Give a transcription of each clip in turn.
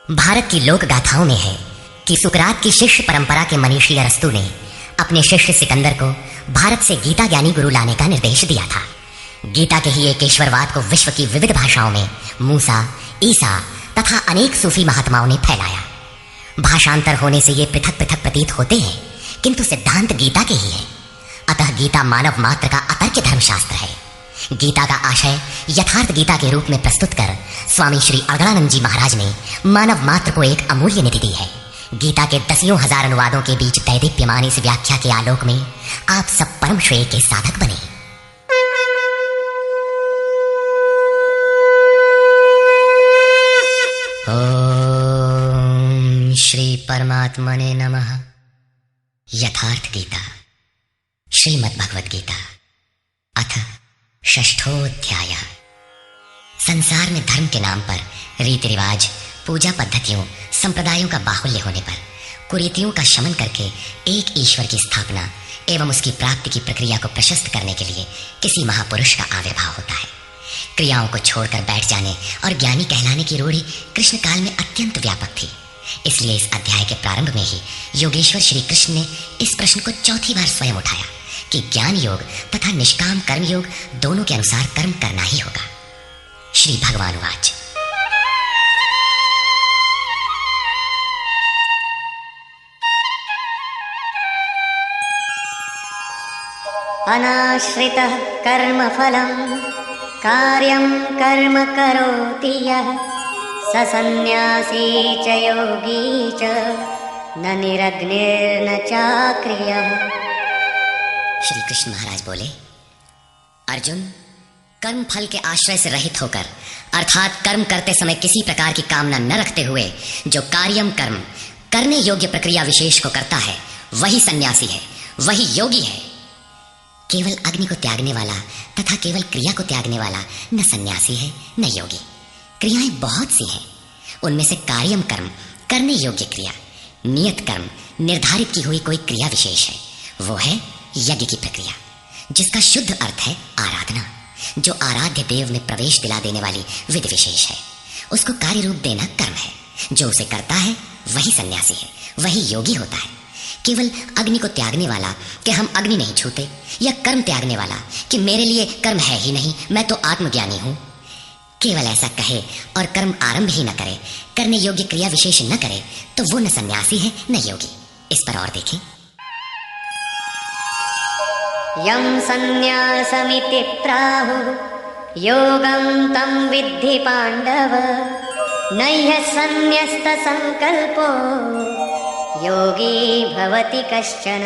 भारत की लोक गाथाओं में है कि सुकरात की शिष्य परंपरा के मनीषी अरस्तु ने अपने शिष्य सिकंदर को भारत से गीता ज्ञानी गुरु लाने का निर्देश दिया था। गीता के ही एक ईश्वरवाद को विश्व की विविध भाषाओं में मूसा, ईसा तथा अनेक सूफी महात्माओं ने फैलाया। भाषांतर होने से ये पृथक पृथक प्रतीत होते हैं, किंतु सिद्धांत गीता के ही है। अतः गीता मानव मात्र का अतर्क्य धर्मशास्त्र है। गीता का आशय यथार्थ गीता के रूप में प्रस्तुत कर स्वामी श्री अगड़ानंद जी महाराज ने मानव मात्र को एक अमूल्य निधि दी है। गीता के दसियों हजार अनुवादों के बीच दैदीप्यमान इस व्याख्या के आलोक में आप सब परम श्रेय के साधक बने। ओम श्री परमात्मने नमः। यथार्थ गीता श्रीमद् भगवद गीता अथ षष्ठोऽध्याय। संसार में धर्म के नाम पर रीति रिवाज, पूजा पद्धतियों, संप्रदायों का बाहुल्य होने पर कुरीतियों का शमन करके एक ईश्वर की स्थापना एवं उसकी प्राप्ति की प्रक्रिया को प्रशस्त करने के लिए किसी महापुरुष का आविर्भाव होता है। क्रियाओं को छोड़कर बैठ जाने और ज्ञानी कहलाने की रूढ़ी कृष्ण काल में अत्यंत व्यापक थी। इसलिए इस अध्याय के प्रारंभ में ही योगेश्वर श्री कृष्ण ने इस प्रश्न को चौथी बार स्वयं उठाया कि ज्ञान योग तथा निष्काम कर्म योग दोनों के अनुसार कर्म करना ही होगा। श्री भगवान वाच। अनाश्रितः कर्मफलं कार्यं कर्म करोति यः स सन्न्यासी च योगी च न निरग्निर्न चाक्रियः। श्री कृष्ण महाराज बोले, अर्जुन, कर्म फल के आश्रय से रहित होकर अर्थात कर्म करते समय किसी प्रकार की कामना न रखते हुए जो कार्यम कर्म करने योग्य प्रक्रिया विशेष को करता है वही सन्यासी है, वही योगी है। केवल अग्नि को त्यागने वाला तथा केवल क्रिया को त्यागने वाला न सन्यासी है न योगी। क्रियाएं बहुत सी हैं, उनमें से कार्यम कर्म करने योग्य क्रिया, नियत कर्म निर्धारित की हुई कोई क्रिया विशेष है, वो है यज्ञ की प्रक्रिया, जिसका शुद्ध अर्थ है आराधना, जो आराध्य देव में प्रवेश दिला देने वाली विधि विशेष है। उसको कार्य रूप देना कर्म है। जो उसे करता है वही सन्यासी है, वही योगी होता है। केवल अग्नि को त्यागने वाला कि हम अग्नि नहीं छूते, या कर्म त्यागने वाला कि मेरे लिए कर्म है ही नहीं, मैं तो आत्मज्ञानी हूं, केवल ऐसा कहे और कर्म आरंभ ही न करे, करने योग्य क्रिया विशेष न करे, तो वो न सन्यासी है न योगी। इस पर और देखें। यं सन्न्यासमिति प्राहुः योगं तं विद्धि पाण्डव नह्यः सन्न्यस्तसंकल्पो योगी भवति कश्चन।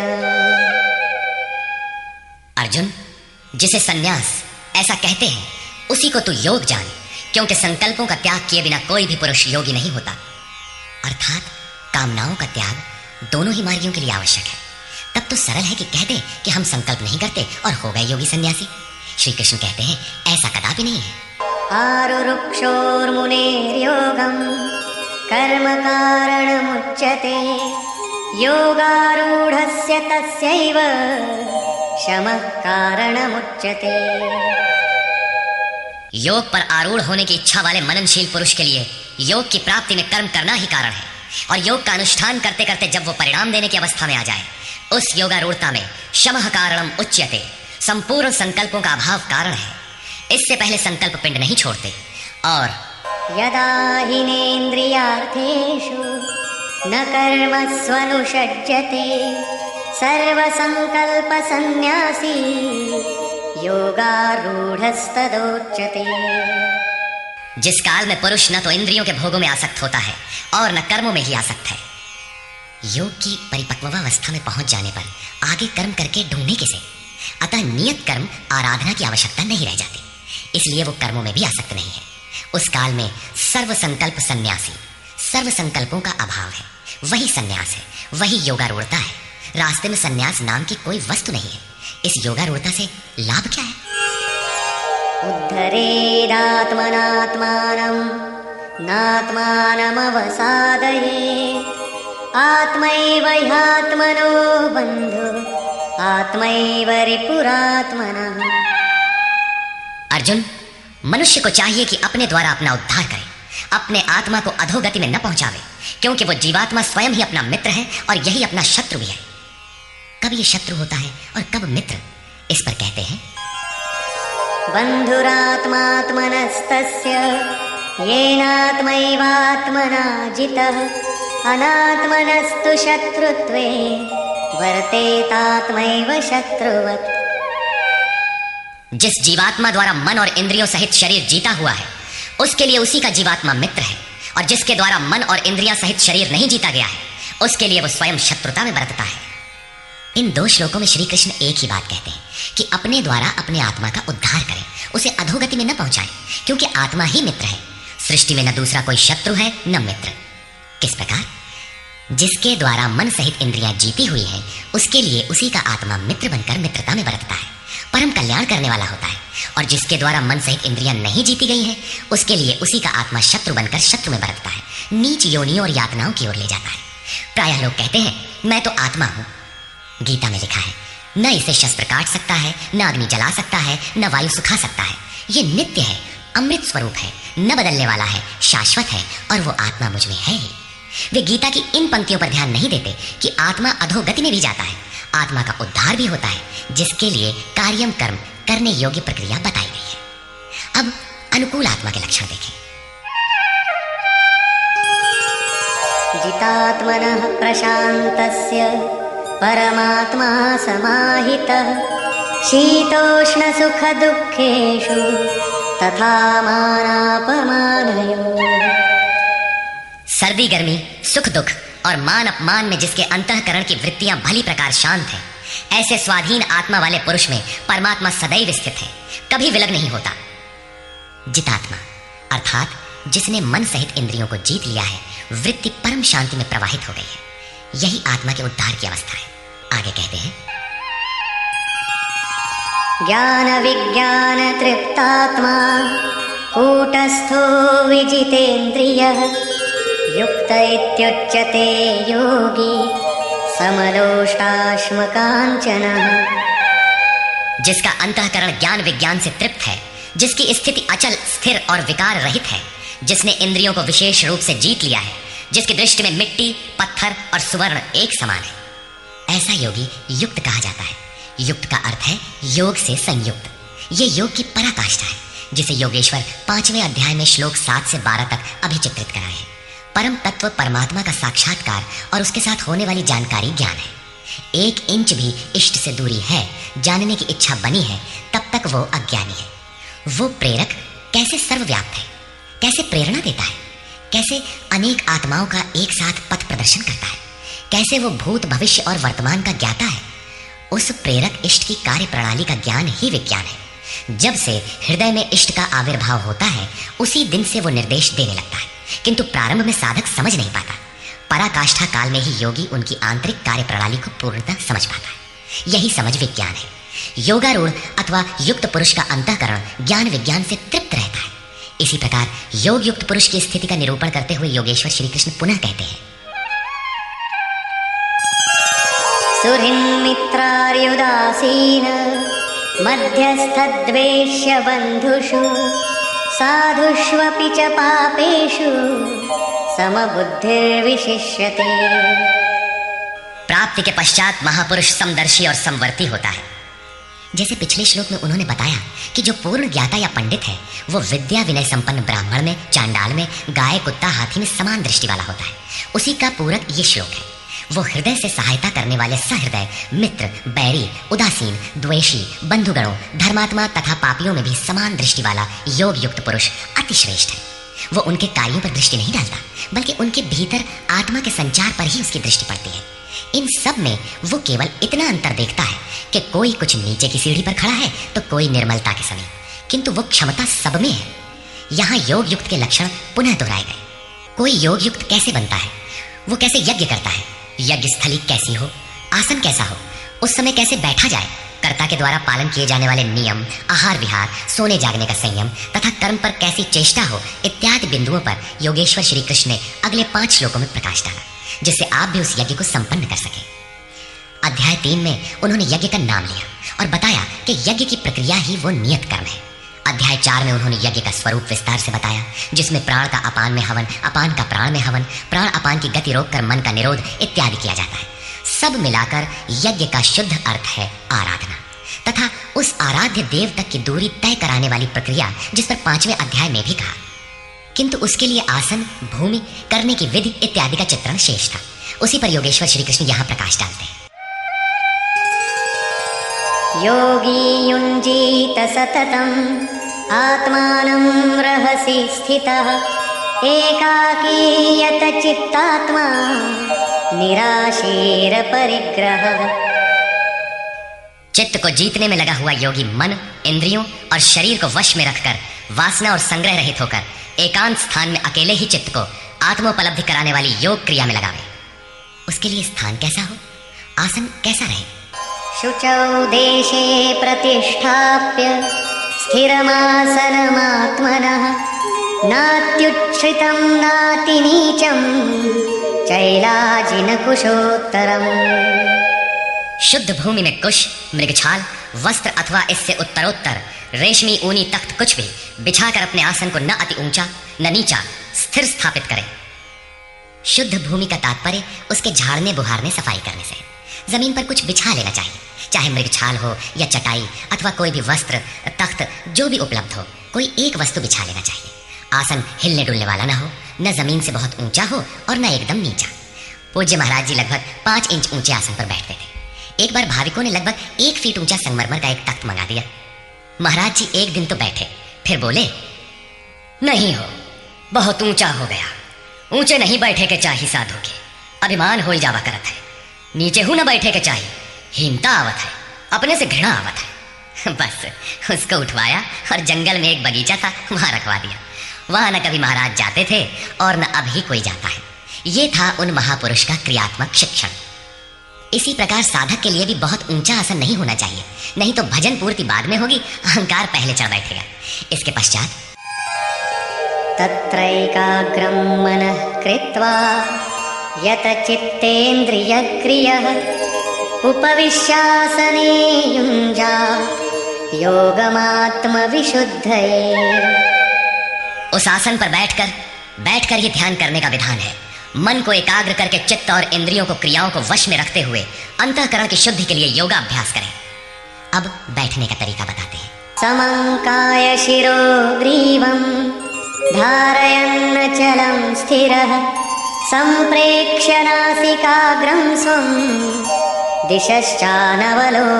अर्जुन, जिसे सन्यास ऐसा कहते हैं उसी को तू योग जान, क्योंकि संकल्पों का त्याग किए बिना कोई भी पुरुष योगी नहीं होता। अर्थात कामनाओं का त्याग दोनों ही मार्गियों के लिए आवश्यक है। तब तो सरल है कि कह दे कि हम संकल्प नहीं करते और हो गए योगी सन्यासी। श्री कृष्ण कहते हैं ऐसा कदापि नहीं है। आरुरुक्षोर्मुनेर्योगं कर्म कारणमुच्यते योगारूढ़स्य तस्यैव शमः कारणमुच्यते। योग पर आरूढ़ होने की इच्छा वाले मननशील पुरुष के लिए योग की प्राप्ति में कर्म करना ही कारण है, और योग का अनुष्ठान करते करते जब वो परिणाम देने की अवस्था में आ जाए, उस योगारूढ़ता में शमः कारणम उच्यते, संपूर्ण संकल्पों का अभाव कारण है। इससे पहले संकल्प पिंड नहीं छोड़ते। और यदा हिनेन्द्रियार्थेषु न कर्मस्वनुषज्यते सर्वसंकल्प सन्न्यासी योगारूढ़स्तदोच्यते। जिस काल में पुरुष न तो इंद्रियों के भोगों में आसक्त होता है और न कर्मों में ही आसक्त है, योग की परिपक्वावस्था में पहुंच जाने पर आगे कर्म करके ढूंढने किसे। अतः नियत कर्म आराधना की आवश्यकता नहीं रह जाती, इसलिए वो कर्मों में भी आसक्त नहीं है। उस काल में सर्व संकल्प सन्यासी, सर्व संकल्पों का अभाव है, वही सन्यास है, वही योगारूढ़ता है। रास्ते में सन्यास नाम की कोई वस्तु नहीं है। इस योगारूढ़ता से लाभ क्या है? उद्धरेदात्मनात्मानं नात्मानमवसादयेत् आत्मैव ह्यात्मनो बन्धुः आत्मैव रिपुरात्मनः। अर्जुन, मनुष्य को चाहिए कि अपने द्वारा अपना उद्धार करे, अपने आत्मा को अधोगति में न पहुंचावे, क्योंकि वो जीवात्मा स्वयं ही अपना मित्र है और यही अपना शत्रु भी है। कब ये शत्रु होता है और कब मित्र, इस पर कहते हैं बन्धुरात्मात्मनस्तस्य येनात्मैवात्मना जितः अनात्मनस्तु शत्रुत्वे वर्तेतात्मैव शत्रुवत्। जिस जीवात्मा द्वारा मन और इंद्रियों सहित शरीर जीता हुआ है, उसके लिए उसी का जीवात्मा मित्र है, और जिसके द्वारा मन और इंद्रियां सहित शरीर नहीं जीता गया है, उसके लिए वो स्वयं शत्रुता में बरतता है। इन 2 श्लोकों में श्री कृष्ण एक ही बात कहते हैं कि अपने द्वारा अपने आत्मा का उद्धार करें, उसे अधोगति में न पहुंचाएं, क्योंकि आत्मा ही मित्र है। सृष्टि में न दूसरा कोई शत्रु है न मित्र। किस प्रकार? जिसके द्वारा मन सहित इंद्रियां जीती हुई हैं, उसके लिए उसी का आत्मा मित्र बनकर मित्रता में बरतता है, परम कल्याण करने वाला होता है। और जिसके द्वारा मन सहित इंद्रियां नहीं जीती गई हैं, उसके लिए उसी का आत्मा शत्रु बनकर शत्रु में बरतता है, नीच योनियों और यातनाओं की ओर ले जाता है। प्रायः लोग कहते हैं मैं तो आत्मा हूं। गीता में लिखा है, न इसे शस्त्र काट सकता है, न अग्नि जला सकता है, न वायु सुखा सकता है। ये नित्य है, अमृत स्वरूप है, न बदलने वाला है, शाश्वत है, और वो आत्मा मुझ में है ही। वे गीता की इन पंक्तियों पर ध्यान नहीं देते कि आत्मा अधोगति में भी जाता है, आत्मा का उद्धार भी होता है, जिसके लिए कार्यम कर्म करने योग्य प्रक्रिया बताई गई है। अब अनुकूल आत्मा के लक्षण देखें। जितात्मनः प्रशान्तस्य परमात्मा समाहितः शीतोष्णसुखदुःखेषु तथा मानापमानयोः। सर्दी गर्मी, सुख दुख और मान अपमान में जिसके अंतःकरण की वृत्तियां भली प्रकार शांत हैं, ऐसे स्वाधीन आत्मा वाले पुरुष में परमात्मा सदैव स्थित है, कभी विलग नहीं होता। जितात्मा अर्थात जिसने मन सहित इंद्रियों को जीत लिया है, वृत्ति परम शांति में प्रवाहित हो गई है, यही आत्मा के उद्धार की अवस्था है। आगे कहते हैं ज्ञान विज्ञान तृप्तात्मा कूटस्थो विजितेन्द्रियः युक्त इत्युच्यते योगी समलोष्टाश्मकाञ्चनः। जिसका अंतःकरण ज्ञान विज्ञान से तृप्त है, जिसकी स्थिति अचल स्थिर और विकार रहित है, जिसने इंद्रियों को विशेष रूप से जीत लिया है, जिसकी दृष्टि में मिट्टी, पत्थर और सुवर्ण एक समान है, ऐसा योगी युक्त कहा जाता है। युक्त का अर्थ है योग से संयुक्त। ये योग की पराकाष्ठा है, जिसे योगेश्वर 5वें अध्याय में श्लोक 7 से 12 तक अभिचित्रित कराए हैं। परम तत्व परमात्मा का साक्षात्कार और उसके साथ होने वाली जानकारी ज्ञान है। 1 इंच भी इष्ट से दूरी है, जानने की इच्छा बनी है, तब तक वो अज्ञानी है। वो प्रेरक कैसे सर्वव्याप्त है, कैसे प्रेरणा देता है, कैसे अनेक आत्माओं का एक साथ पथ प्रदर्शन करता है, कैसे वो भूत भविष्य और वर्तमान का ज्ञाता है। उस प्रेरक इष्ट की कार्य प्रणाली का ज्ञान ही विज्ञान है। जब से हृदय में इष्ट का आविर्भाव होता है, उसी दिन से वो निर्देश देने लगता है, किंतु प्रारंभ में साधक समझ नहीं पाता। पराकाष्ठा काल में ही योगी उनकी आंतरिक कार्य प्रणाली को पूर्णतः समझ पाता है। यही समझ विज्ञान है। योगारूढ़ अथवा युक्त पुरुष का अंतःकरण ज्ञान विज्ञान से तृप्त रहता है। इसी प्रकार योग युक्त पुरुष की स्थिति का निरूपण करते हुए योगेश्वर श्री कृष्ण पुनः कहते हैं सुहृन्मित्रार्युदासीन मध्यस्थद्वेष्य बन्धुषु साधुष्वपि च पापेषु समबुद्धिर्विशिष्यते। प्राप्ति के पश्चात महापुरुष समदर्शी और समवर्ती होता है। जैसे पिछले श्लोक में उन्होंने बताया कि जो पूर्ण ज्ञाता या पंडित है, वो विद्या विनय संपन्न ब्राह्मण में, चांडाल में, गाय कुत्ता हाथी में समान दृष्टि वाला होता है। उसी का पूरक ये श्लोक है। वो हृदय से सहायता करने वाले सहृदय, मित्र, बैरी, उदासीन, द्वेषी, बंधुगणों, धर्मात्मा तथा पापियों में भी समान दृष्टि वाला योग युक्त पुरुष अति श्रेष्ठ है। वो उनके कार्यों पर दृष्टि नहीं डालता, बल्कि उनके भीतर आत्मा के संचार पर ही उसकी दृष्टि पड़ती है। इन सब में वो केवल इतना अंतर देखता है कि कोई कुछ नीचे की सीढ़ी पर खड़ा है तो कोई निर्मलता के समीप, किंतु वो क्षमता सब में है। यहाँ योग युक्त के लक्षण पुनः दोहराए गए। कोई योग युक्त कैसे बनता है, वो कैसे यज्ञ करता है, यज्ञ स्थली कैसी हो, आसन कैसा हो, उस समय कैसे बैठा जाए, कर्ता के द्वारा पालन किए जाने वाले नियम, आहार विहार, सोने जागने का संयम तथा कर्म पर कैसी चेष्टा हो, इत्यादि बिंदुओं पर योगेश्वर श्री कृष्ण ने अगले 5 श्लोकों में प्रकाश डाला, जिससे आप भी उस यज्ञ को संपन्न कर सके। अध्याय 3 में उन्होंने यज्ञ का नाम लिया और बताया कि यज्ञ की प्रक्रिया ही वो नियत कर्म है। अध्याय 4 में उन्होंने यज्ञ का स्वरूप विस्तार से बताया, जिसमें प्राण का अपान में हवन, अपान का प्राण में हवन, प्राण अपान की गति रोककर मन का निरोध इत्यादि किया जाता है। सब मिलाकर यज्ञ का शुद्ध अर्थ है आराधना, तथा उस आराध्य देव तक की दूरी तय कराने वाली प्रक्रिया, जिस पर 5वें अध्याय में भी कहा। किंतु उसके लिए आसन, भूमि, करने की विधि इत्यादि का चित्रण शेष था। उसी पर योगेश्वर श्री कृष्ण यहाँ प्रकाश डालते हैं। योगी युञ्जीत सततम् आत्मानं रहसि स्थितः एकाकी यत चित्तात्मा निराशीर परिग्रह। चित्त को जीतने में लगा हुआ योगी मन, इंद्रियों और शरीर को वश में रखकर वासना और संग्रह रहित होकर एकांत स्थान में अकेले ही चित्त को आत्मोपलब्धि कराने वाली योग क्रिया में लगावे। उसके लिए स्थान कैसा हो, आसन कैसा रहे? शुचौ देशे प्रतिष्ठाप्य स्थिरमासनमात्मनः नात्युच्छ्रितं नातिनीचं चैलाजिनकुशोत्तरम्। शुद्ध भूमि में कुश, मृगछाल, वस्त्र अथवा इससे उत्तरोत्तर रेशमी ऊनी तख्त कुछ भी बिछाकर अपने आसन को न अति ऊंचा न नीचा स्थिर स्थापित करें। शुद्ध भूमि का तात्पर्य उसके झाड़ने बुहारने सफाई करने से। जमीन पर कुछ बिछा लेना चाहिए, चाहे मृगछाल हो या चटाई अथवा कोई भी वस्त्र, तख्त जो भी उपलब्ध हो, कोई एक वस्तु बिछा लेना चाहिए। आसन हिलने डुलने वाला ना हो, न जमीन से बहुत ऊंचा हो और न एकदम नीचा। पूज्य महाराज जी लगभग 5 इंच ऊंचे आसन पर बैठते थे। एक बार भाविकों ने लगभग 1 फीट ऊंचा संगमरमर का एक तख्त मंगा दिया। महाराज जी एक दिन तो बैठे, फिर बोले, नहीं हो, बहुत ऊंचा हो गया, ऊंचे नहीं बैठे के चाही साधु के, अभिमान हो जावा करत है, नीचे हूं न बैठे के चाही, हीनता आवत है, अपने से घृणा आवत है। बस उसको उठवाया और जंगल में एक बगीचा था, वहां रखवा दिया। वहां न कभी महाराज जाते थे और न अभी कोई जाता है। ये था उन महापुरुष का क्रियात्मक शिक्षण। इसी प्रकार साधक के लिए भी बहुत ऊंचा आसन नहीं होना चाहिए, नहीं तो भजन पूर्ति बाद में होगी, अहंकार पहले चढ़ बैठेगा। इसके पश्चात तत्रैकाग्रं मनः कृत्वा यत चित्तेन्द्रियक्रियः उपविश्यासने युञ्जात् योगमात्मविशुद्धये। उस आसन पर बैठकर ये ध्यान करने का विधान है। मन को एकाग्र करके चित्त और इंद्रियों को, क्रियाओं को वश में रखते हुए अंतःकरण की शुद्धि के लिए योगाभ्यास करें। अब बैठने का तरीका बताते हैं। समंकाय शिरो ग्रीवं धारयन्नचलं स्थिरः संप्रेक्ष्य नासिकाग्रं स्वं दिशश्चानवलोकयन्।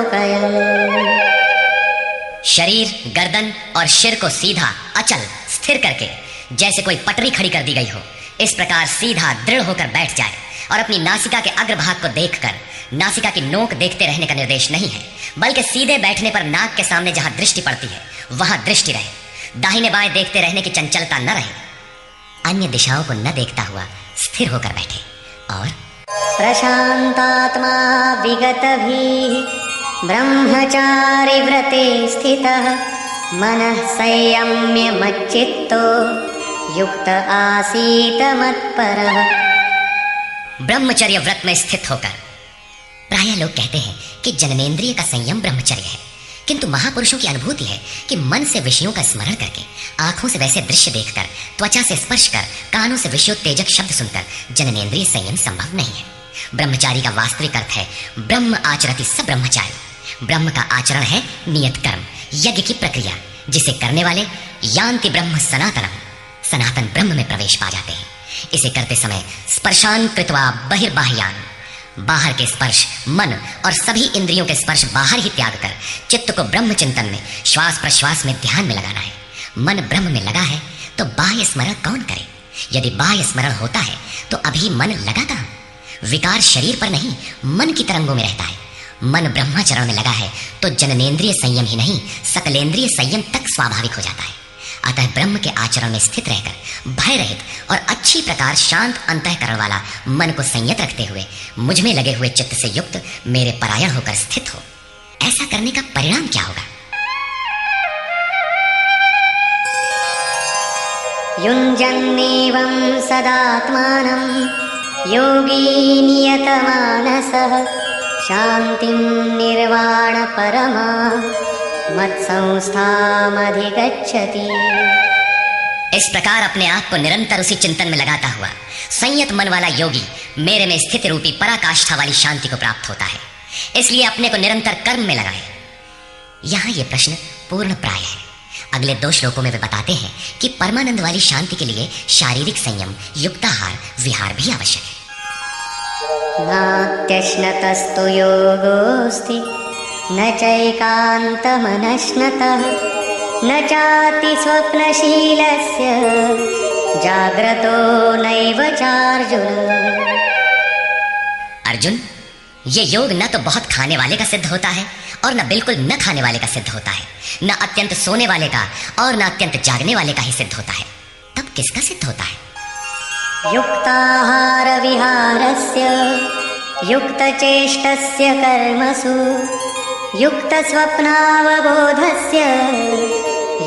शरीर, गर्दन और सिर को सीधा, अचल, स्थिर करके जैसे कोई पटरी खड़ी कर दी गई हो, इस प्रकार सीधा दृढ़ होकर बैठ जाए और अपनी नासिका के अग्रभाग को देखकर नासिका की नोक देखते रहने का निर्देश नहीं है, बल्कि सीधे बैठने पर नाक के सामने जहां दृष्टि पड़ती है वहां दृष्टि रहे। दाहिने बाएं देखते रहने की चंचलता न रहे। अन्य दिशाओं को न देखता हुआ स्थिर होकर बैठे और प्रशांतात्मा विगतभीः ब्रह्मचारि व्रते स्थितः मनः संयम्य मच्चित्तो युक्त आसीत मत्परः। ब्रह्मचर्य व्रत में स्थित होकर। प्रायः लोग कहते हैं कि जननेंद्रिय का संयम ब्रह्मचर्य है, किंतु महापुरुषों की अनुभूति है कि मन से विषयों का स्मरण करके, आंखों से वैसे दृश्य देखकर, त्वचा से स्पर्श कर, कानों से विषयोत्तेजक शब्द सुनकर जननेंद्रिय संयम संभव नहीं है। ब्रह्मचारी का वास्तविक अर्थ है ब्रह्म आचरति स ब्रह्मचारी। ब्रह्म का आचरण है नियत कर्म, यज्ञ की प्रक्रिया, जिसे करने वाले यान्ति ब्रह्म सनातनम, सनातन ब्रह्म में प्रवेश पा जाते हैं। इसे करते समय स्पर्शान कृत्वा बहिर्बाह्यान, बाहर के स्पर्श, मन और सभी इंद्रियों के स्पर्श बाहर ही त्याग कर चित्त को ब्रह्म चिंतन में, श्वास प्रश्वास में ध्यान में लगाना है। मन ब्रह्म में लगा है तो बाह्य स्मरण कौन करे? यदि बाह्य स्मरण होता है तो अभी मन लगा कहां? विकार शरीर पर नहीं, मन की तरंगों में रहता है। मन ब्रह्माचरण में लगा है तो जननेंद्रिय संयम ही नहीं, सकलेंद्रिय संयम तक स्वाभाविक हो जाता है। अतः ब्रह्म के आचरण में स्थित रहकर भय रहित और अच्छी प्रकार शांत अंतःकरण वाला मन को संयत रखते हुए मुझ में लगे हुए चित्त से युक्त मेरे परायण होकर स्थित हो। ऐसा करने का परिणाम क्या होगा? युञ्जन्नेवं सदात्मानं योगी नियतमानसः शान्तिं निर्वाण परमा मत्संस्थामधिगच्छति। इस प्रकार अपने आप को निरंतर उसी चिंतन में लगाता हुआ संयत मन वाला योगी मेरे में स्थित रूपी पराकाष्ठा वाली शांति को प्राप्त होता है। इसलिए अपने को निरंतर कर्म में लगाए। यहां यह प्रश्न पूर्ण प्राय है। अगले 2 श्लोकों में वे बताते हैं कि परमानंद वाली शांति के लिए शारीरिक संयम, युक्ताहार, विहार भी आवश्यक है। नात्यश्नतस्तु योगोऽस्ति न चैकान्तमनश्नतः न चाति स्वप्नशीलस्य जाग्रतो नैव चार्जुन। अर्जुन, ये योग न तो बहुत खाने वाले का सिद्ध होता है और न बिल्कुल न खाने वाले का सिद्ध होता है, न अत्यंत सोने वाले का और न अत्यंत जागने वाले का ही सिद्ध होता है। तब किसका सिद्ध होता है? युक्ताहार विहारस्य युक्तचेष्टस्य कर्मसु युक्तस्वप्नावबोधस्य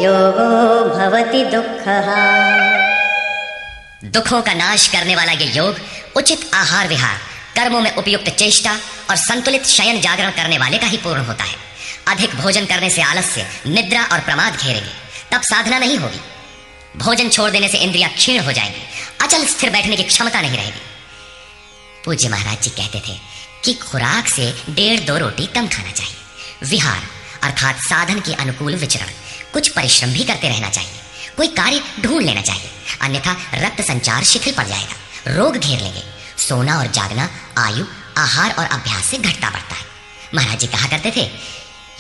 योगो भवति दुःखः। दुखों का नाश करने वाला ये योग उचित आहार विहार, कर्मों में उपयुक्त चेष्टा और संतुलित शयन जागरण करने वाले का ही पूर्ण होता है। अधिक भोजन करने से आलस्य, निद्रा और प्रमाद घेरेंगे, तब साधना नहीं होगी। भोजन छोड़ देने से इंद्रियां क्षीण हो जाएंगी, अचल स्थिर बैठने की क्षमता नहीं रहेगी। पूज्य महाराज जी कहते थे कि खुराक से 1.5-2 रोटी कम खाना चाहिए। विहार अर्थात साधन के अनुकूल विचरण, कुछ परिश्रम भी करते रहना चाहिए। कोई कार्य ढूंढ लेना चाहिए, अन्यथा रक्त संचार शिथिल पड़ जाएगा, रोग घेर लेंगे। सोना और जागना आयु, आहार और अभ्यास से घटता बढ़ता है। महाराज जी कहा करते थे,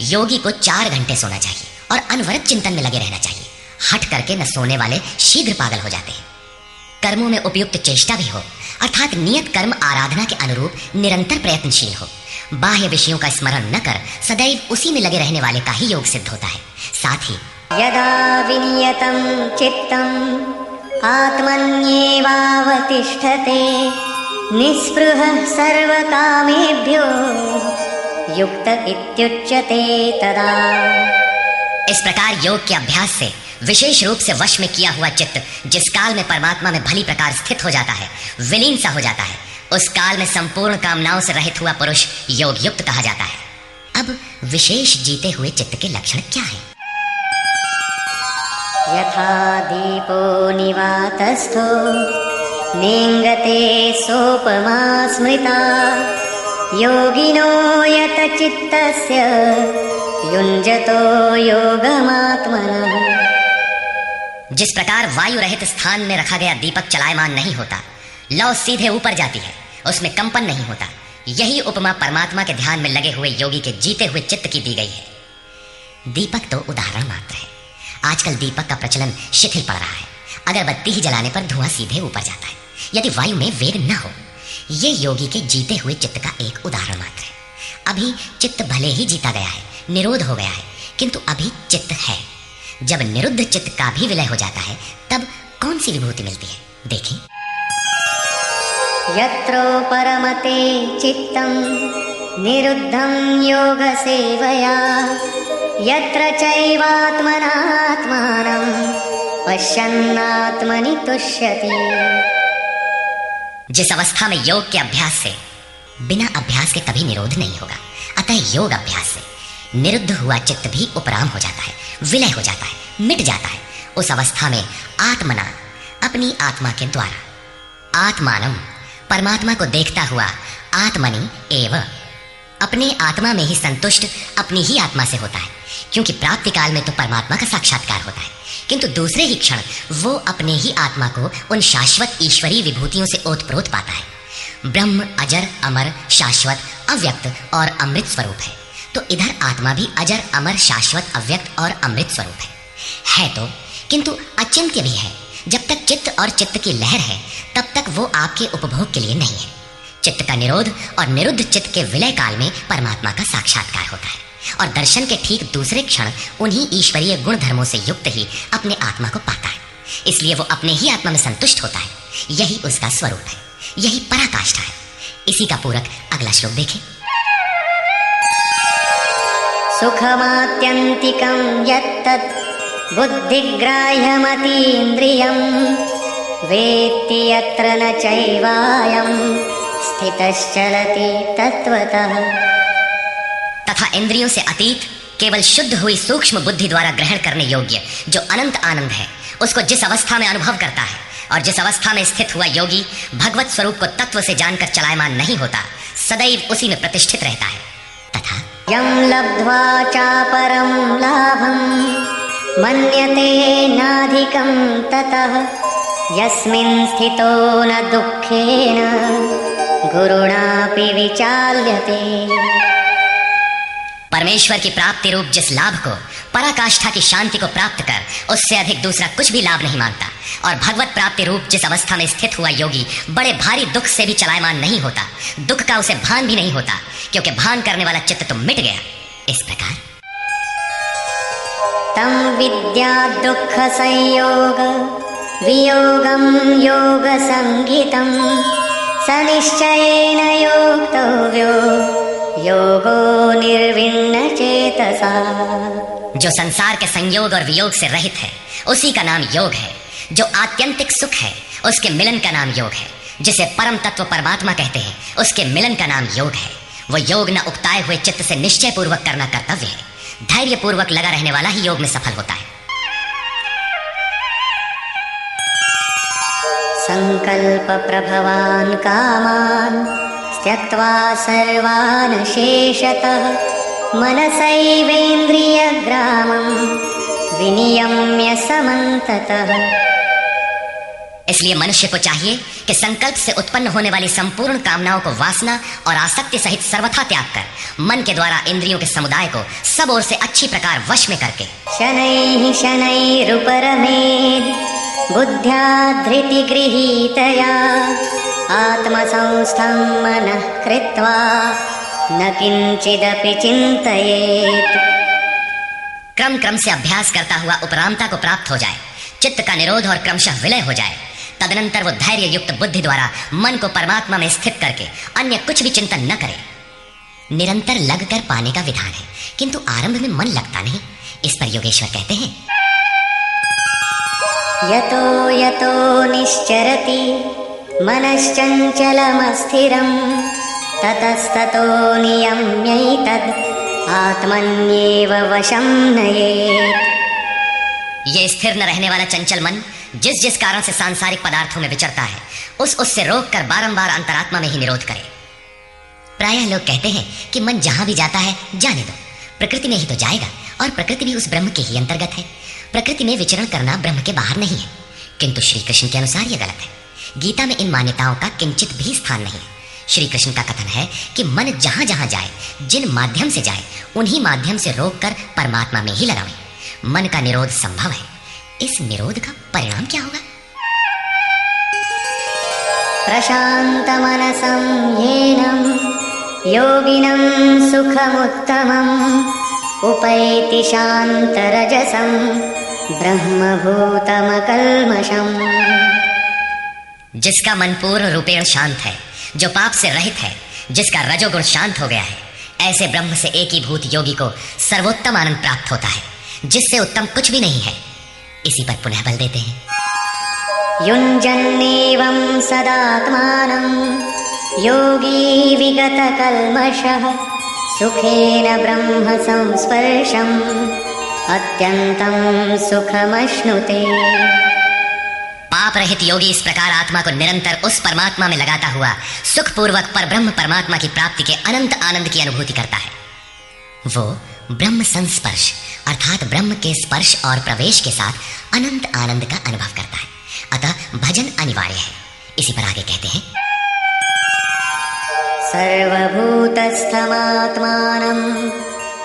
योगी को 4 घंटे सोना चाहिए और अनवरत चिंतन में लगे रहना चाहिए। हट करके न सोने वाले शीघ्र पागल हो जाते हैं। कर्मों में उपयुक्त चेष्टा भी हो, अर्थात नियत कर्म आराधना के अनुरूप निरंतर प्रयत्नशील हो। बाह्य विषयों का स्मरण न कर सदैव उसी में लगे रहने वाले का ही योग सिद्ध होता है। साथ ही यदा विनियतं चित्तम् आत्मन्येवावतिष्ठते निःस्पृहः सर्वकामेभ्यो युक्त इत्युच्यते तदा। इस प्रकार योग के अभ्यास से विशेष रूप से वश में किया हुआ चित्त जिस काल में परमात्मा में भली प्रकार स्थित हो जाता है, विलीन सा हो जाता है, उस काल में संपूर्ण कामनाओं से रहित हुआ पुरुष योग युक्त कहा जाता है। अब विशेष जीते हुए चित्त के लक्षण क्या है? यथा दीपो निवातस्थो नेङ्गते सोपमा स्मृता योगिनो यत चित्तस्य युञ्जतो योगमात्मनः। जिस प्रकार वायु रहित स्थान में रखा गया दीपक चलायमान नहीं होता, लौ सीधे ऊपर जाती है, उसमें कंपन नहीं होता, यही उपमा परमात्मा के ध्यान में लगे हुए योगी के जीते हुए चित्त की दी गई है। दीपक तो उदाहरण मात्र है। आजकल दीपक का प्रचलन शिथिल पड़ रहा है। अगरबत्ती ही जलाने पर धुआं सीधे ऊपर जाता है, यदि वायु में वेग न हो। ये योगी के जीते हुए चित्त का एक उदाहरण मात्र है। अभी चित्त भले ही जीता गया है, निरोध हो गया है, किंतु अभी चित्त है। जब निरुद्ध चित्त का भी विलय हो जाता है, तब कौन सी विभूति मिलती है? देखें। यत्रो परमते चित्तं निरुद्धं योग सेवया यत्र चैवात्मनात्मानं पश्यन्नात्मनि तुष्यति। जिस अवस्था में योग के अभ्यास से बिना अभ्यास के कभी निरोध नहीं होगा, अतः योग अभ्यास से निरुद्ध हुआ चित्त भी उपराम हो जाता है, विलय हो जाता है, मिट जाता है। उस अवस्था में आत्मना, अपनी आत्मा के द्वारा, आत्मानम, परमात्मा को देखता हुआ, आत्मनि एव, अपने आत्मा में ही संतुष्ट अपनी ही आत्मा से होता है, क्योंकि प्राप्ति काल में तो परमात्मा का साक्षात्कार होता है, किंतु दूसरे ही क्षण वो अपने ही आत्मा को उन शाश्वत ईश्वरीय विभूतियों से ओतप्रोत पाता है। ब्रह्म अजर, अमर, शाश्वत, अव्यक्त और अमृत स्वरूप है, तो इधर आत्मा भी अजर, अमर, शाश्वत, अव्यक्त और अमृत स्वरूप है तो, किंतु अचिंत्य भी है। जब तक चित्त और चित्त की लहर है, तब तक वो आपके उपभोग के लिए नहीं है। चित्त का निरोध और निरुद्ध चित्त के विलय काल में परमात्मा का साक्षात्कार होता है, और दर्शन के ठीक दूसरे क्षण उन्हीं ईश्वरीय गुण धर्मों से युक्त ही अपने आत्मा को पाता है। इसलिए वो अपने ही आत्मा में संतुष्ट होता है। यही उसका स्वरूप है, यही पराकाष्ठा है। इसी का पूरक अगला श्लोक देखें। सुखमात्यन्तिकं यत्तत् बुद्धिग्राह्यमतीन्द्रियं वेत्ति यत्र न चैवायं स्थितश्चलति तत्वतः। तथा इंद्रियों से अतीत केवल शुद्ध हुई सूक्ष्म बुद्धि द्वारा ग्रहण करने योग्य जो अनंत आनंद है, उसको जिस अवस्था में अनुभव करता है और जिस अवस्था में स्थित हुआ योगी भगवत स्वरूप को तत्व से जानकर चलायमान नहीं होता, सदैव उसी में प्रतिष्ठित रहता है। तथा यं लब्ध्वा चापरं लाभं मन्यते नाधिकं ततः यस्मिन् स्थितो न दुःखेन गुरुणापि विचाल्यते। परमेश्वर की प्राप्ति रूप जिस लाभ को, पराकाष्ठा की शांति को प्राप्त कर उससे अधिक दूसरा कुछ भी लाभ नहीं मानता, और भगवत प्राप्ति रूप जिस अवस्था में स्थित हुआ योगी बड़े भारी दुख से भी चलायमान नहीं होता, दुख का उसे भान भी नहीं होता, क्योंकि भान करने वाला चित्त तो मिट गया। इस प्रकार तं विद्या दुःख संयोग वियोगं योग संगीतं स निश्चयेन योक्तव्यो योगो निर्विण्ण चेतसा। जो संसार के संयोग और वियोग से रहित है उसी का नाम योग है। जो आत्यंतिक सुख है उसके मिलन का नाम योग है। जिसे परम तत्व परमात्मा कहते हैं उसके मिलन का नाम योग है। वो योग न उकताए हुए चित्त से निश्चय पूर्वक करना कर्तव्य है। धैर्य पूर्वक लगा रहने वाला ही योग में सफल होता है। संकल्प प्रभवान कामान त्यक्त्वा सर्वान् शेषतः मनसैवेन्द्रिय ग्रामं विनियम्य समन्ततः। इसलिए मनुष्य को चाहिए कि संकल्प से उत्पन्न होने वाली संपूर्ण कामनाओं को वासना और आसक्ति सहित सर्वथा त्याग कर मन के द्वारा इंद्रियों के समुदाय को सब ओर से अच्छी प्रकार वश में करके शनैः शनैरुपरमेद् बुद्ध्या धृतिगृहीतया आत्मसंस्थं मनः कृत्वा न किंचिदपि चिंतयेत्। क्रम क्रम से अभ्यास करता हुआ उपरामता को प्राप्त हो जाए, चित्त का निरोध और क्रमशः विलय हो जाए, तदनंतर वो धैर्य युक्त बुद्धि द्वारा मन को परमात्मा में स्थित करके अन्य कुछ भी चिंतन न करे। निरंतर लग कर पाने का विधान है, किंतु आरंभ में मन लगता नहीं। इस पर योगेश्वर कहते हैं यतो यतो निश्चरति मनश्चञ्चलमस्थिरं ततस्ततो नियम्यैतद् आत्मन्येव वशं नयेत्। ये स्थिर न रहने वाला चंचल मन जिस जिस कारण से सांसारिक पदार्थों में विचरता है उससे रोक कर बारंबार अंतरात्मा में ही निरोध करे। प्रायः लोग कहते हैं कि मन जहां भी जाता है जाने दो, प्रकृति में ही तो जाएगा, और प्रकृति भी उस ब्रह्म के ही अंतर्गत है। प्रकृति में विचरण करना ब्रह्म के बाहर नहीं है। किंतु श्री कृष्ण के अनुसार यह गलत है। गीता में इन मान्यताओं का किंचित भी स्थान नहीं है। श्री कृष्ण का कथन है कि मन जहां जहां जाए, जिन माध्यम से जाए, उन्हीं माध्यम से रोक कर परमात्मा में ही लगावे। मन का निरोध संभव है। इस निरोध का परिणाम क्या होगा? प्रशांत मनसं येनं योगिनं सुखमुत्तमम् उपैति शांतरजसं ब्रह्मभूतमकल्मषम्। जिसका मन पूर्ण रूपेण शांत है, जो पाप से रहित है, जिसका रजोगुण शांत हो गया है, ऐसे ब्रह्म से एकीभूत योगी को सर्वोत्तम आनंद प्राप्त होता है, जिससे उत्तम कुछ भी नहीं है। इसी पर पुनः बल देते हैं युञ्जन्नेवं सदात्मानं योगी विगतकल्मषः सुखेन ब्रह्म संस्पर्शम् अत्यन्तं सुखमश्नुते। पाप रहित योगी इस प्रकार आत्मा को निरंतर उस परमात्मा में लगाता हुआ सुखपूर्वक परब्रह्म परमात्मा की प्राप्ति के अनंत आनंद की अनुभूति करता है। वो ब्रह्म संस्पर्श अर्थात ब्रह्म के स्पर्श और प्रवेश के साथ अनंत आनंद का अनुभव करता है। अतः भजन अनिवार्य है। इसी पर आगे कहते हैं सर्वभूतस्थमात्मानं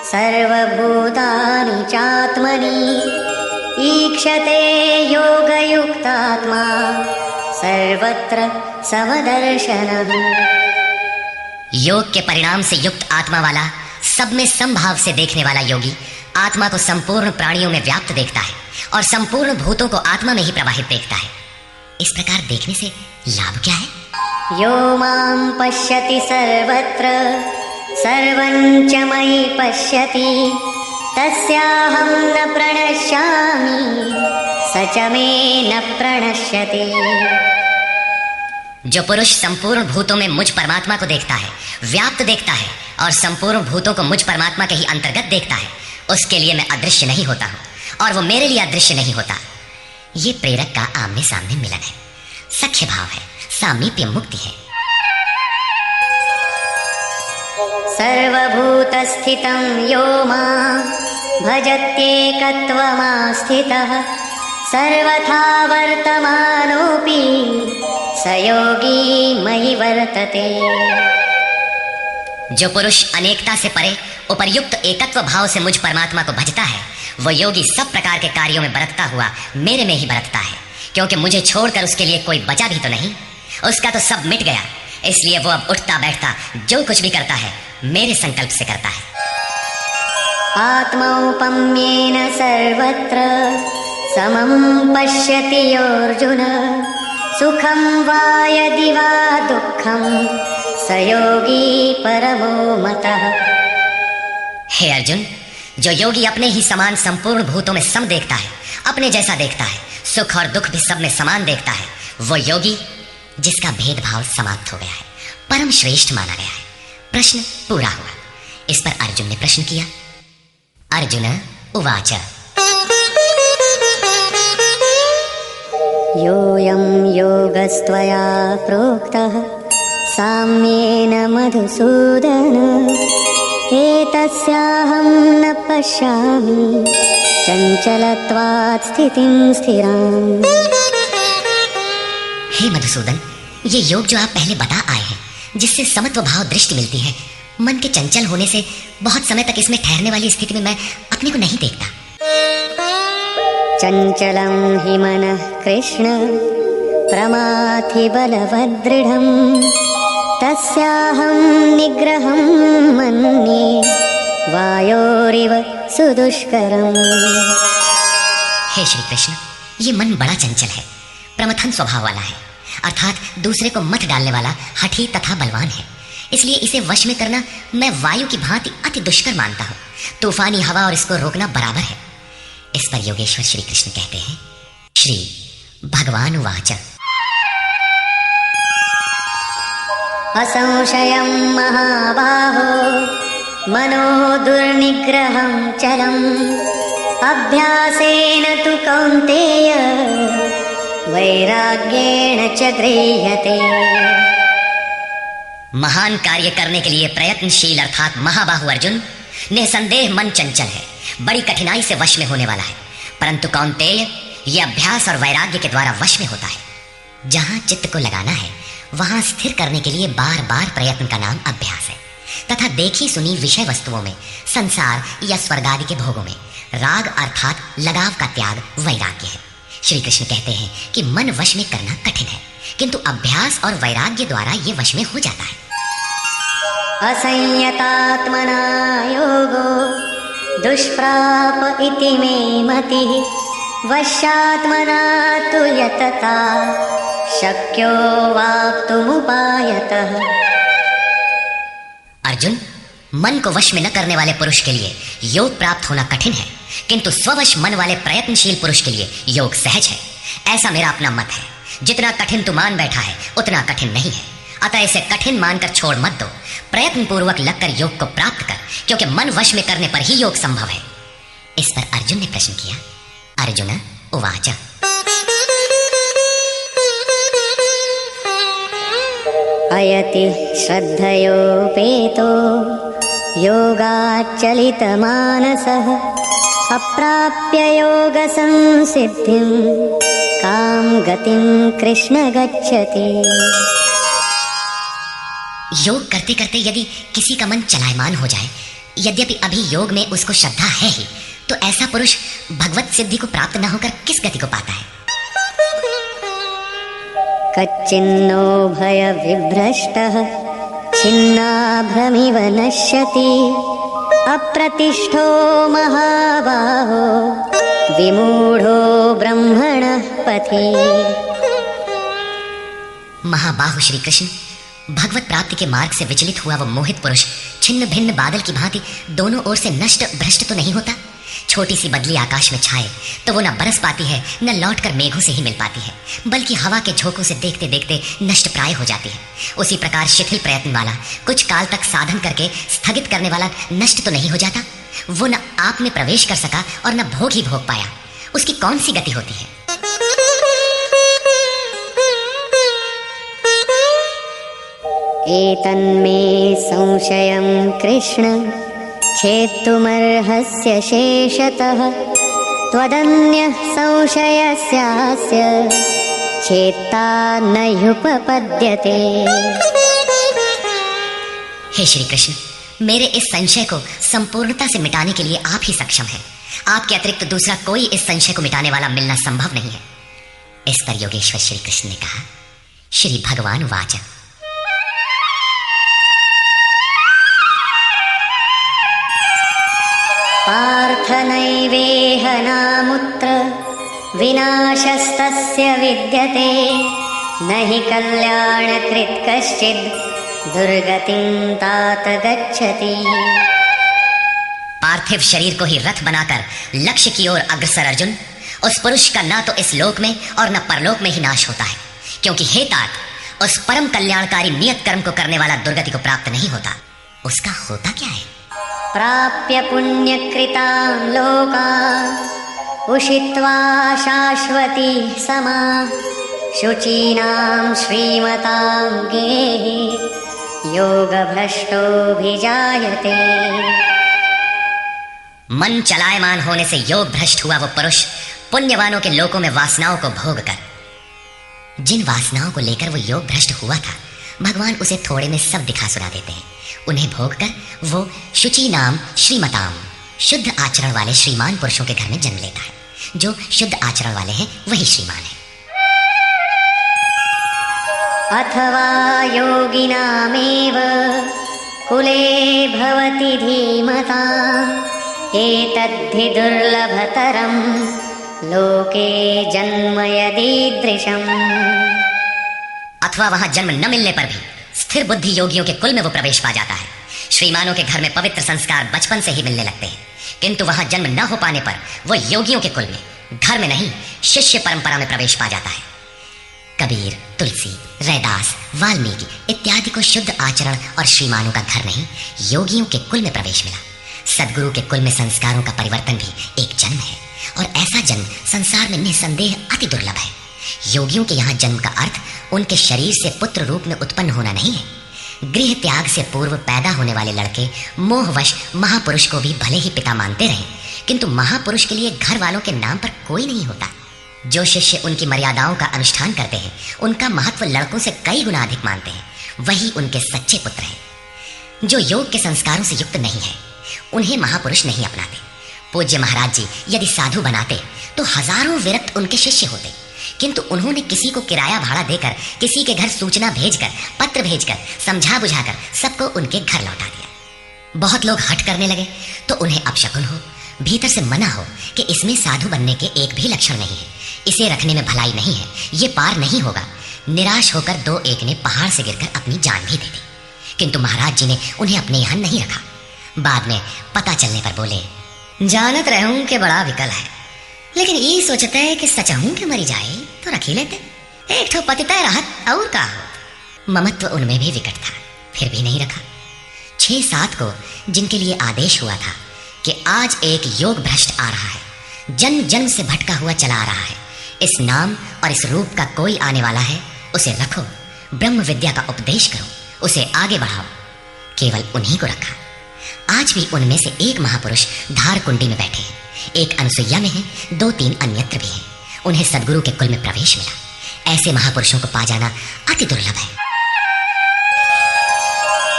सर्वभूतानि चात्मनि ईक्षते योगयुक्तात्मा सर्वत्र समदर्शनः। योग के परिणाम से युक्त आत्मा वाला, सब में समभाव से देखने वाला योगी आत्मा को संपूर्ण प्राणियों में व्याप्त देखता है और संपूर्ण भूतों को आत्मा में ही प्रवाहित देखता है। इस प्रकार देखने से लाभ क्या है? यो मां पश्यति सर्वत्र सर्वं च मयि पश्यति तस्याहं न प्रणश्यामि स च मे न प्रणश्यति। जो पुरुष संपूर्ण भूतों में मुझ परमात्मा को देखता है, व्याप्त देखता है और संपूर्ण भूतों को मुझ परमात्मा के ही अंतर्गत देखता है, उसके लिए मैं अदृश्य नहीं होता हूँ और वो मेरे लिए अदृश्य नहीं होता। ये प्रेरक का आमने सामने मिलन है, सख्य भाव है, सामीप्य मुक्ति है। सर्वभूतस्थितं यो मां भजत्येकत्वमास्थितः सर्वथा वर्तमानोऽपि स योगी मयि वर्तते। जो पुरुष अनेकता से परे उपर्युक्त एकत्व भाव से मुझ परमात्मा को भजता है, वो योगी सब प्रकार के कार्यों में बरतता हुआ मेरे में ही बरतता है, क्योंकि मुझे छोड़कर उसके लिए कोई बचा भी तो नहीं। उसका तो सब मिट गया, इसलिए वो अब उठता बैठता जो कुछ भी करता है मेरे संकल्प से करता है। आत्मौपम्येन सर्वत्र समं पश्यति योऽर्जुन सुखं वा यदि वा दुःखं स योगी परमो मतः। हे अर्जुन, जो योगी अपने ही समान संपूर्ण भूतों में सम देखता है, अपने जैसा देखता है, सुख और दुख भी सब में समान देखता है, वो योगी जिसका भेदभाव समाप्त हो गया है, परम श्रेष्ठ माना गया है। प्रश्न पूरा हुआ। इस पर अर्जुन ने प्रश्न किया। अर्जुन उवाच योऽयं योगस्त्वया प्रोक्तः साम्येन मधुसूदन एतस्याहं न पश्यामि चञ्चलत्वात् स्थितिं स्थिराम्। हे मधुसूदन, ये योग जो आप पहले बता आए हैं, जिससे समत्व भाव दृष्टि मिलती है, मन के चंचल होने से बहुत समय तक इसमें ठहरने वाली स्थिति में मैं अपने को नहीं देखता। चंचलं हि मनः कृष्ण प्रमाथि बलवदृढम् तस्याहं निग्रहं मन्ये वायोरिव सुदुष्करम्। हे श्री कृष्ण, ये मन बड़ा चंचल है, प्रमथन स्वभाव वाला है, अर्थात दूसरे को मत डालने वाला, हठी तथा बलवान है। इसलिए इसे वश में करना मैं वायु की भांति अति दुष्कर मानता हूँ। तूफानी हवा और इसको रोकना बराबर है। इस पर योगेश्वर श्री कृष्ण कहते हैं, श्री भगवान उवाच असंशयं महाबाहो मनो दुर्निग्रहं चलम् अभ्यासेन तु कौन्तेय वैराग्येण च गृह्यते। महान कार्य करने के लिए प्रयत्नशील अर्थात महाबाहु अर्जुन, निसंदेह मन चंचल है, बड़ी कठिनाई से वश में होने वाला है, परंतु कौन्तेय यह अभ्यास और वैराग्य के द्वारा वश में होता है। जहां चित्त को लगाना है वहां स्थिर करने के लिए बार बार प्रयत्न का नाम अभ्यास है, तथा देखी सुनी विषय वस्तुओं में, संसार या स्वर्ग आदि के भोगों में राग अर्थात लगाव का त्याग वैराग्य है। श्री कृष्ण कहते हैं कि मन वश में करना कठिन है, किंतु अभ्यास और वैराग्य द्वारा ये वश में हो जाता है। असंयतात्मना योगो दुष्प्राप इति मे मतिः वश्यात्मना तु यतता शक्यो वाप्तुमुपायतः। अर्जुन, मन को वश में न करने वाले पुरुष के लिए योग प्राप्त होना कठिन है, किंतु स्ववश मन वाले प्रयत्नशील पुरुष के लिए योग सहज है। ऐसा मेरा अपना मत है। जितना कठिन तू मान बैठा है उतना कठिन नहीं है, अतः इसे कठिन मानकर छोड़ मत दो। प्रयत्न पूर्वक लगकर योग को प्राप्त कर, क्योंकि मन वश में करने पर ही योग संभव है। इस पर अर्जुन ने प्रश्न किया। अर्जुन उवाच अयति श्रद्धयोपेतो योगाच्चलितमानसः अप्राप्य योगसंसिद्धिं कां गतिं कृष्ण गच्छति। योग करते करते यदि किसी का मन चलायमान हो जाए, यद्यपि अभी योग में उसको श्रद्धा है ही, तो ऐसा पुरुष भगवत सिद्धि को प्राप्त न होकर किस गति को पाता है? कच्चिन्नो भय विभ्रष्टः छिन्नाभ्रमिव नश्यति अप्रतिष्ठो महाबाहो विमूढ़ो ब्रह्मणः पथि। महाबाहु श्री कृष्ण, भगवत प्राप्ति के मार्ग से विचलित हुआ वो मोहित पुरुष छिन्न भिन्न बादल की भांति दोनों ओर से नष्ट भ्रष्ट तो नहीं होता। छोटी सी बदली आकाश में छाए तो वो न बरस पाती है, न लौटकर मेघों से ही मिल पाती है, बल्कि हवा के झोंकों से देखते देखते नष्ट प्राय हो जाती है। उसी प्रकार शिथिल प्रयत्न वाला, कुछ काल तक साधन करके स्थगित करने वाला नष्ट तो नहीं हो जाता, वो न आप में प्रवेश कर सका और न भोग ही भोग पाया, उसकी कौन सी गति होती है? एतन्मे संशयं कृष्ण छेत्तुमर्हस्य शेषतः त्वदन्यः संशयस्यास्य छेत्ता नह्युपपद्यते। हे श्री कृष्ण, मेरे इस संशय को संपूर्णता से मिटाने के लिए आप ही सक्षम हैं। आपके अतिरिक्त दूसरा कोई इस संशय को मिटाने वाला मिलना संभव नहीं है। इस पर योगेश्वर श्री कृष्ण ने कहा, श्री भगवान वाच, पार्थ नैवेह नामुत्र विनाशस्तस्य विद्यते न हि कल्याणकृत् कश्चित् दुर्गतिं तात गच्छति। पार्थिव शरीर को ही रथ बनाकर लक्ष्य की ओर अग्रसर अर्जुन, उस पुरुष का ना तो इस लोक में और न परलोक में ही नाश होता है, क्योंकि हे तात, उस परम कल्याणकारी नियत कर्म को करने वाला दुर्गति को प्राप्त नहीं होता। उसका होता क्या है? प्राप्य पुण्यकृतां लोकान् उषित्वा शाश्वती समा शुचीनां श्रीमतां गेहि योगभ्रष्टोऽभिजायते। मन चलायमान होने से योग भ्रष्ट हुआ वो पुरुष पुण्यवानों के लोकों में वासनाओं को भोग कर, जिन वासनाओं को लेकर वो योग भ्रष्ट हुआ था, भगवान उसे थोड़े में सब दिखा सुना देते हैं। उन्हें भोग कर वो शुचि नाम श्रीमताम, शुद्ध आचरण वाले श्रीमान पुरुषों के घर में जन्म लेता है। जो शुद्ध आचरण वाले हैं वही श्रीमान है। अथवा योगिनामेव कुले भवति धीमताम् एतद्धि दुर्लभतरं लोके जन्म यदीदृशम्। अथवा वहां जन्म न मिलने पर भी स्थिर बुद्धि योगियों के कुल में वो प्रवेश पा जाता है। श्रीमानों के घर में पवित्र संस्कार बचपन से ही मिलने लगते हैं, किंतु वहां जन्म न हो पाने पर वो योगियों के कुल में, घर में नहीं, शिष्य परंपरा में प्रवेश पा जाता है। कबीर, तुलसी, रैदास, वाल्मीकि इत्यादि को शुद्ध आचरण और श्रीमानों का घर नहीं, योगियों के कुल में प्रवेश मिला। सदगुरु के कुल में संस्कारों का परिवर्तन भी एक जन्म है, और ऐसा जन्म संसार में निसंदेह अति दुर्लभ है। योगियों के यहाँ जन्म का अर्थ उनके शरीर से पुत्र रूप में उत्पन्न होना नहीं है। गृह त्याग से पूर्व पैदा होने वाले लड़के मोहवश महापुरुष को भी भले ही पिता मानते रहे, किंतु महापुरुष के लिए घर वालों के नाम पर कोई नहीं होता। जो शिष्य उनकी मर्यादाओं का अनुष्ठान करते हैं, उनका महत्व लड़कों से कई गुना अधिक मानते हैं, वही उनके सच्चे पुत्र हैं। जो योग के संस्कारों से युक्त नहीं है, उन्हें महापुरुष नहीं अपनाते। पूज्य महाराज जी यदि साधु बनाते तो हजारों विरक्त उनके शिष्य होते, किंतु उन्होंने किसी को किराया भाड़ा देकर, किसी के घर सूचना भेजकर, पत्र भेजकर, समझा बुझाकर सबको उनके घर लौटा दिया। बहुत लोग हट करने लगे तो उन्हें अपशकुन हो, भीतर से मना हो कि इसमें साधु बनने के एक भी लक्षण नहीं है, इसे रखने में भलाई नहीं है, ये पार नहीं होगा। निराश होकर दो एक ने पहाड़ से गिरकर अपनी जान भी दे दी, किंतु महाराज जी ने उन्हें अपने यहाँ नहीं रखा। बाद में पता चलने पर बोले, जानत रहूं कि बड़ा विकल है, लेकिन ये सोचते है कि सचहूं के मरी जाए तो रखी लेते, एक ठो पतिता रहत और का हो। ममत्व उनमें भी विकट था, फिर भी नहीं रखा। 6-7 को जिनके लिए आदेश हुआ था कि आज एक योग भ्रष्ट आ रहा है, जन्म जन्म से भटका हुआ चला आ रहा है, इस नाम और इस रूप का कोई आने वाला है, उसे रखो, ब्रह्म विद्या का उपदेश करो, उसे आगे बढ़ाओ, केवल उन्हीं को रखा। आज भी उनमें से एक महापुरुष धार कुंडी में बैठे हैं, एक अनुसुईया में है, 2-3 अन्यत्र भी हैं। उन्हें सदगुरु के कुल में प्रवेश मिला। ऐसे महापुरुषों को पा जाना अति दुर्लभ है।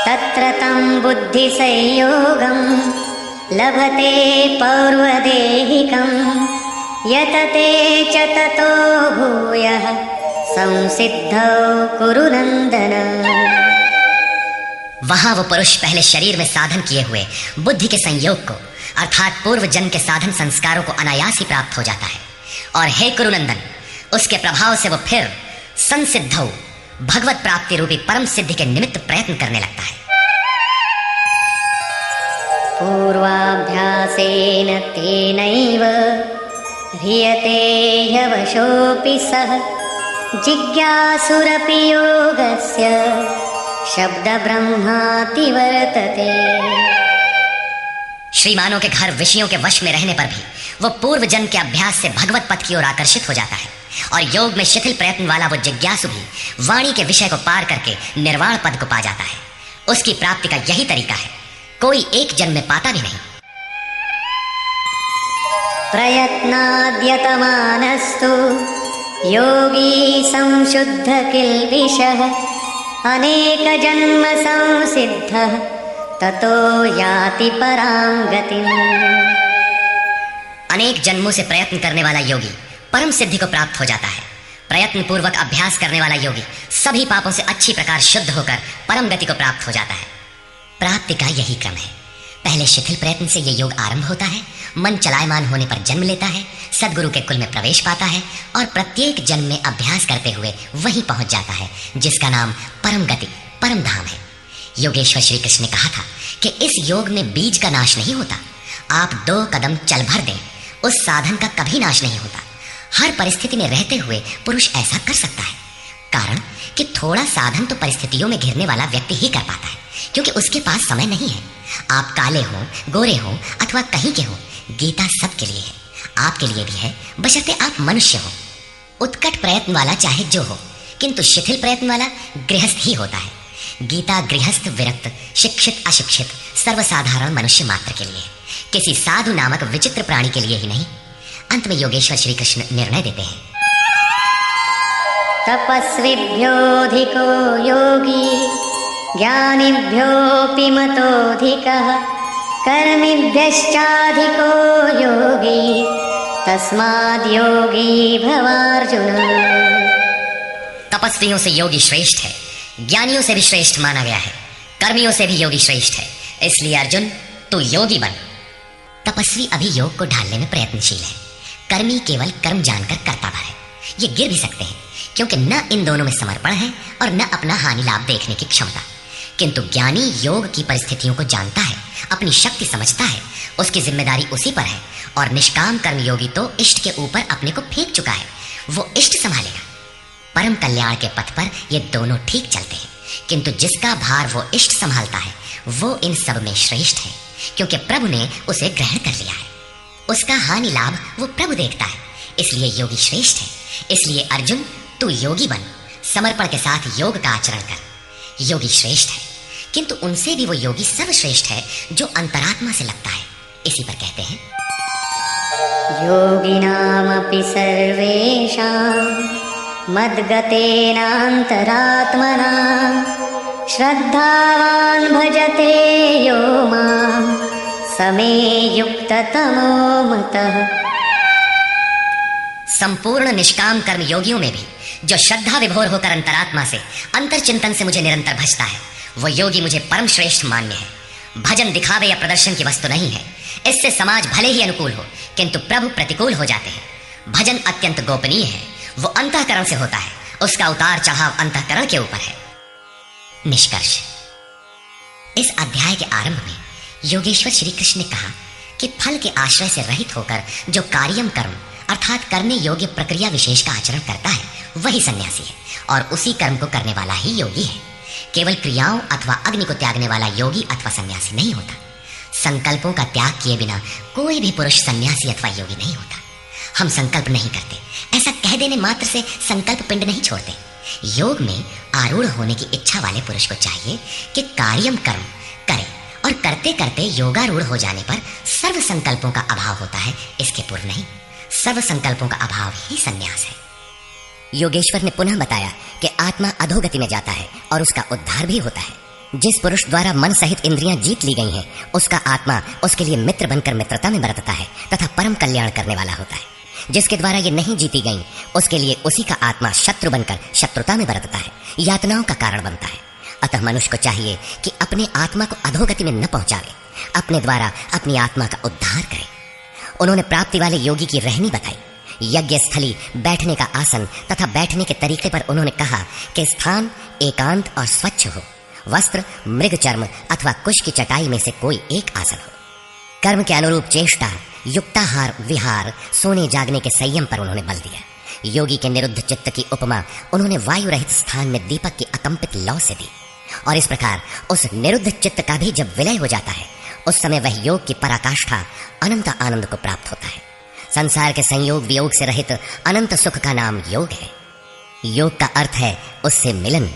तत्र तं बुद्धि संयोगं लभते पौर्वदेहिकं यतते च ततो भूयः संसिद्धौ कुरु नंदन। वहां वो पुरुष पहले शरीर में साधन किए हुए बुद्धि के संयोग को, अर्थात पूर्व जन्म के साधन संस्कारों को अनायास ही प्राप्त हो जाता है, और हे कुरुनंदन, उसके प्रभाव से वो फिर संसिद्धौ, भगवत प्राप्ति रूपी परम सिद्धि के निमित्त प्रयत्न करने लगता है। पूर्वाभ्यासेन तेनैव ह्रियते ह्यवशोऽपि सः जिज्ञासुरपि योगस्य शब्द ब्रह्माति वर्तते। श्रीमानों के घर विषयों के वश में रहने पर भी वो पूर्व जन्म के अभ्यास से भगवत पथ की ओर आकर्षित हो जाता है, और योग में शिथिल प्रयत्न वाला वो जिज्ञासु भी वाणी के विषय को पार करके निर्वाण पद को पा जाता है। उसकी प्राप्ति का यही तरीका है, कोई एक जन्म में पाता भी नहीं। प्रयत्नाद्यतमानस्तु योगी संशुद्ध किल्बिषः अनेक जन्म संसिद्धः ततो याति परां गतिम्। अनेक जन्मों से प्रयत्न करने वाला योगी परम सिद्धि को प्राप्त हो जाता है। प्रयत्न पूर्वक अभ्यास करने वाला योगी सभी पापों से अच्छी प्रकार शुद्ध होकर परम गति को प्राप्त हो जाता है। प्राप्ति का यही क्रम है। पहले शिथिल प्रयत्न से यह योग आरंभ होता है, मन चलायमान होने पर जन्म लेता है, सदगुरु के कुल में प्रवेश पाता है और प्रत्येक जन्म में अभ्यास करते हुए वहीं पहुंच जाता है जिसका नाम परम गति, परम धाम है। योगेश्वर श्री कृष्ण ने कहा था कि इस योग में बीज का नाश नहीं होता। आप 2 कदम चल भर दें, उस साधन का कभी नाश नहीं होता। हर परिस्थिति में रहते हुए पुरुष ऐसा कर सकता है, कारण कि थोड़ा साधन तो परिस्थितियों में घिरने वाला व्यक्ति ही कर पाता है, क्योंकि उसके पास समय नहीं है। आप काले हो, गोरे हो अथवा कहीं के हो, गीता सबके लिए है, आपके लिए भी है, बशर्ते आप मनुष्य हो। उत्कट प्रयत्न वाला चाहे जो हो, किंतु शिथिल प्रयत्न वाला गृहस्थ ही होता है। गीता गृहस्थ, विरक्त, शिक्षित, अशिक्षित, सर्वसाधारण मनुष्य मात्र के लिए, किसी साधु नामक विचित्र प्राणी के लिए ही नहीं। अंत में योगेश्वर श्री कृष्ण निर्णय देते हैं, तपस्विभ्योऽधिको योगी ज्ञानिभ्योऽपि मतोऽधिकः कर्मिभ्यश्चाधिको योगी तस्माद्योगी भवार्जुन। तपस्वियों से योगी श्रेष्ठ है, ज्ञानियों से भी श्रेष्ठ माना गया है, कर्मियों से भी योगी श्रेष्ठ है। इसलिए अर्जुन, तू योगी बन। तपस्वी अभी योग को ढालने में प्रयत्नशील है, कर्मी केवल कर्म जानकर करता भर है। ये गिर भी सकते हैं, क्योंकि न इन दोनों में समर्पण है और न अपना हानि लाभ देखने की क्षमता। किंतु ज्ञानी योग की परिस्थितियों को जानता है, अपनी शक्ति समझता है, उसकी जिम्मेदारी उसी पर है। और निष्काम कर्म योगी तो इष्ट के ऊपर अपने को फेंक चुका है, वो इष्ट संभालेगा। परम कल्याण के पथ पर ये दोनों ठीक चलते हैं, किंतु जिसका भार वो इष्ट संभालता है वो इन सब में श्रेष्ठ है, क्योंकि प्रभु ने उसे ग्रहण कर लिया है। उसका हानि लाभ वो प्रभु देखता है, इसलिए योगी श्रेष्ठ है। इसलिए अर्जुन, तू योगी बन, समर्पण के साथ योग का आचरण कर। योगी श्रेष्ठ है, किंतु उनसे भी वो योगी सर्वश्रेष्ठ है जो अंतरात्मा से लगता है। इसी पर कहते हैं, योगिनामपि सर्वेषां मद्गतेनान्तरात्मना श्रद्धावान् भजते यो मां समे युक्ततमो मतः। संपूर्ण निष्काम कर्म योगियों में भी जो श्रद्धा विभोर होकर अंतरात्मा से, अंतर चिंतन से मुझे निरंतर भजता है, वो योगी मुझे परम श्रेष्ठ मान्य है। भजन दिखावे या प्रदर्शन की वस्तु नहीं है। इससे समाज भले ही अनुकूल हो, किंतु प्रभु प्रतिकूल हो जाते हैं। भजन अत्यंत गोपनीय है, वो अंतःकरण से होता है, उसका उतार चढ़ाव अंतःकरण के ऊपर है। निष्कर्ष, इस अध्याय के आरंभ में योगेश्वर श्री कृष्ण ने कहा कि फल के आश्रय से रहित होकर जो कार्यम कर्म अर्थात करने योग्य प्रक्रिया विशेष का आचरण करता है वही सन्यासी है, और उसी कर्म को करने वाला ही योगी है। केवल क्रियाओं अथवा अग्नि को त्यागने वाला योगी अथवा सन्यासी नहीं होता। संकल्पों का त्याग किए बिना कोई भी पुरुष सन्यासी अथवा योगी नहीं होता। हम संकल्प नहीं करते, ऐसा कह देने मात्र से संकल्प पिंड नहीं छोड़ते। योग में आरूढ़ होने की इच्छा वाले पुरुष को चाहिए कि कार्यम कर्म करे, और करते करते योगारूढ़ हो जाने पर सर्व संकल्पों का अभाव होता है, इसके पूर्व नहीं। सर्व संकल्पों का अभाव ही संन्यास है। योगेश्वर ने पुनः बताया कि आत्मा अधोगति में जाता है और उसका उद्धार भी होता है। जिस पुरुष द्वारा मन सहित इंद्रियां जीत ली गई हैं, उसका आत्मा उसके लिए मित्र बनकर मित्रता में बरतता है तथा परम कल्याण करने वाला होता है। जिसके द्वारा ये नहीं जीती गई, उसके लिए उसी का आत्मा शत्रु बनकर शत्रुता में बरतता है, यातनाओं का कारण बनता है। अतः मनुष्य को चाहिए कि अपने आत्मा को अधोगति में न पहुंचावे, अपने द्वारा अपनी आत्मा का उद्धार करे। उन्होंने प्राप्ति वाले योगी की रहनी बताई। यज्ञ स्थली, बैठने का आसन तथा बैठने के तरीके पर उन्होंने कहा कि स्थान एकांत और स्वच्छ हो, वस्त्र मृग चर्म अथवा कुश की चटाई में से कोई एक आसन हो। कर्म के अनुरूप चेष्टा, युक्ताहार विहार, सोने जागने के संयम पर उन्होंने बल दिया। योगी के निरुद्ध चित्त की उपमा उन्होंने वायु रहित स्थान में दीपक की अकंपित लौ से दी, और इस प्रकार उस निरुद्ध चित्त का भी जब विलय हो जाता है, उस समय वह योग की पराकाष्ठा अनंत आनंद को प्राप्त होता है। संसार के संयोग वियोग से रहित अनंत सुख का नाम योग है। योग का अर्थ है उससे मिलन।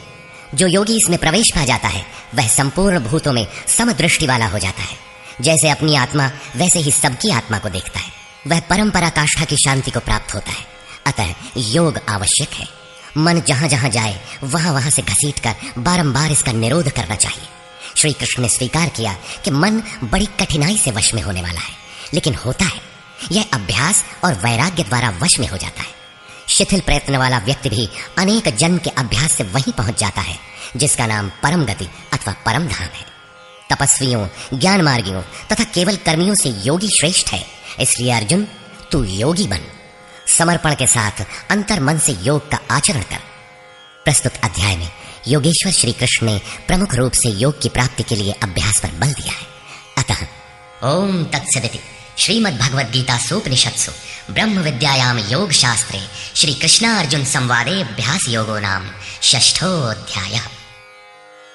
जो योगी इसमें प्रवेश पा जाता है वह संपूर्ण भूतों में समदृष्टि वाला हो जाता है। जैसे अपनी आत्मा वैसे ही सबकी आत्मा को देखता है। वह परम पराकाष्ठा की शांति को प्राप्त होता है। अतः योग आवश्यक है। मन जहां जहां जाए वहां वहां से घसीटकर बारंबार इसका निरोध करना चाहिए। श्री कृष्ण ने स्वीकार किया कि मन बड़ी कठिनाई से वश में होने वाला है, लेकिन होता है। यह अभ्यास और वैराग्य द्वारा वश में हो जाता है। शिथिल प्रयत्न वाला व्यक्ति भी अनेक जन्म के अभ्यास से वहीं पहुंच जाता है जिसका नाम परम गति अथवा परम धाम है। तपस्वियों, ज्ञान मार्गियों तथा केवल कर्मियों से योगी श्रेष्ठ है। इसलिए अर्जुन, तू योगी बन। समर्पण के साथ अंतर मन से योग का आचरण कर। प्रस्तुत अध्याय में योगेश्वर श्री कृष्ण ने प्रमुख रूप से योग की प्राप्ति के लिए अभ्यास पर बल दिया है। अतः ओम तत्सदिति श्रीमद्भगवद्गीतासूपनिषत्सु ब्रह्म विद्यायाम योग शास्त्रे श्री कृष्णार्जुन संवादे अभ्यास योगो नाम षष्ठोऽध्यायः।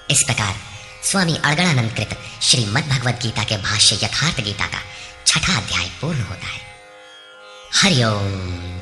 इस प्रकार स्वामी अड़गड़ानंद कृत श्रीमद्भगवद्गीता के भाष्य यथार्थ गीता का छठा अध्याय पूर्ण होता है। हरि ओम।